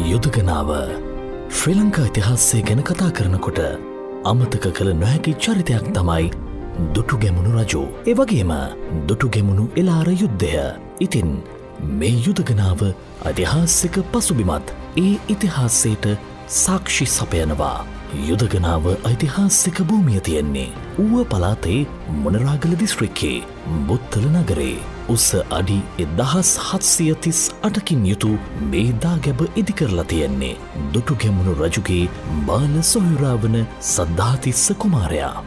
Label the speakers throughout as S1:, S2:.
S1: යුදගනාව ශ්‍රී ලංකා ඉතිහාසය ගැන කතා කරනකොට අමතක කළ නොහැකි චරිතයක් තමයි දුටුගැමුණු රජු. ඒ වගේම දුටුගැමුණු එළාර යුද්ධය. ඉතින් මේ යුදගනාව ඓතිහාසික පසුබිමත් ඒ ඉතිහාසයට සාක්ෂි සපයනවා. යුදගනාව ඓතිහාසික භූමිය තියෙන්නේ ඌව පළාතේ මොනරාගල දිස්ත්‍රික්කයේ බුත්තල නගරේ. උස අඩි 1738කින් යුතු මේ දාගැබ ඉදිකරලා තියෙන්නේ දුටුගැමුණු රජුගේ බාල සොයුරා වන සද්ධාතිස්ස කුමාරයා.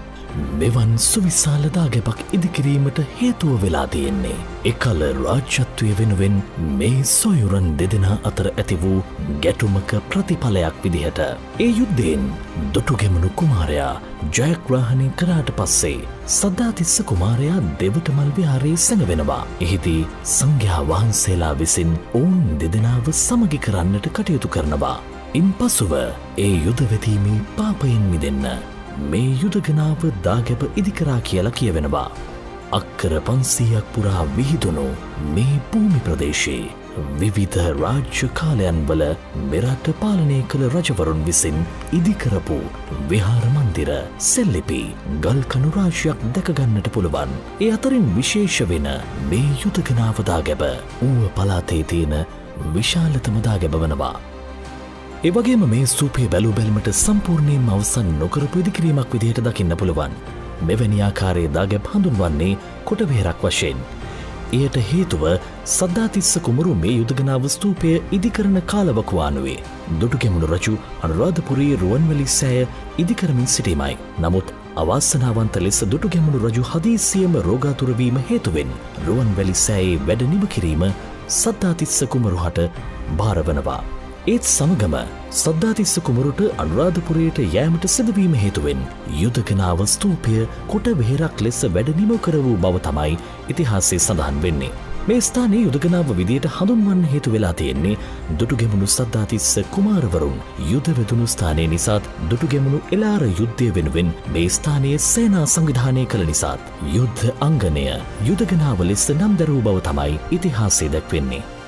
S1: මෙවන් සුවිශාල දාගැබක් ඉදිකිරීමට හේතුව වෙලා තියෙන්නේ එකල රාජ්‍යත්වය වෙනුවෙන් මේ සොයුරන් දෙදෙනා අතර ඇති වූ ගැටුමක ප්‍රතිඵලයක් විදිහට. ඒ යුද්ධයෙන් දුටුගැමුණු කුමාරයා ජයග්‍රහණය කරාට පස්සේ සද්ධාතිස්ස කුමාරයා දෙවටමල් විහාරයේ සැඟවෙනවා. එහිදී සංඝයා වහන්සේලා විසින් ඔවුන් දෙදෙනාව සමගි කරන්නට කටයුතු කරනවා. ඉන්පසුව ඒ යුද වෙතීමේ පාපයෙන් මිදෙන්න මේ යුදගනාව දාගැබ ඉදිකරා කියලා කියවෙනවා. අක්කර 500ක් පුරා විහිදුණු මේ භූමි ප්‍රදේශයේ විවිධ රාජ්‍ය කාලයන් වල මෙරට පාලනය කළ රජවරුන් විසින් ඉදිකරපු විහාර මන්දිර, සෙල්ලිපි, ගල්කණු රාශියක් දැකගන්නට පුළුවන්. ඒ අතරින් විශේෂ වෙන මේ යුදගනාව දාගැබ ඌව පළාතේ තියෙන විශාලතම දාගැබ වනවා. එවගේම මේ ස්තූපය බැලූ බැල්මට සම්පූර්ණයෙන්ම අවසන් නොකරපු ඉදිකිරීමක් විදිහට දකින්න පුළුවන්. මෙවැනි ආකාරයේ දාගැබ් හඳුන්වන්නේ කොටවෙහෙරක් වශයෙන්. එයට හේතුව සද්ධාතිස්ස කුමරු මේ යුදගනාව ස්තූපය ඉදිකරන කාලවකවානුවේ දුටුගැමුණු රජු අනුරාධපුරයේ රුවන්වැලි සෑය ඉදිකරමින් සිටීමයි. නමුත් අවාසනාවන්ත ලෙස දුටුගැමුණු රජු හදිසියෙම රෝගාතුර වීම හේතුවෙන් රුවන්වැලි සෑයේ වැඩ නිම කිරීම සද්ධාතිස්ස කුමරුහට භාරවනවා. ඒත් සමගම සද්ධාතිස්ස කුමරුට අනුරාධපුරයට යෑමට සිදුවීම හේතුවෙන් යුදගනාව ස්තූපය කොටවෙහෙරක් ලෙස වැඩ නිම කර වූ බව තමයි ඉතිහාසයේ සඳහන් වෙන්නේ. මේ ස්ථානයේ යුදගනාව විදියට හඳුන්වන්න හේතු වෙලා තියෙන්නේ දුටුගැමුණු සද්ධාතිස්ස කුමාරවරුන් යුද වෙදුණු ස්ථානයේ නිසාත් දුටුගැමුණු එළාර යුද්ධය වෙනුවෙන් මේ ස්ථානයේ සේනා සංවිධානය කළ නිසාත් යුද්ධ අංගනය යුදගනාව ලෙස නම් දරූ බව තමයි ඉතිහාසයේ දැක්වෙන්නේ.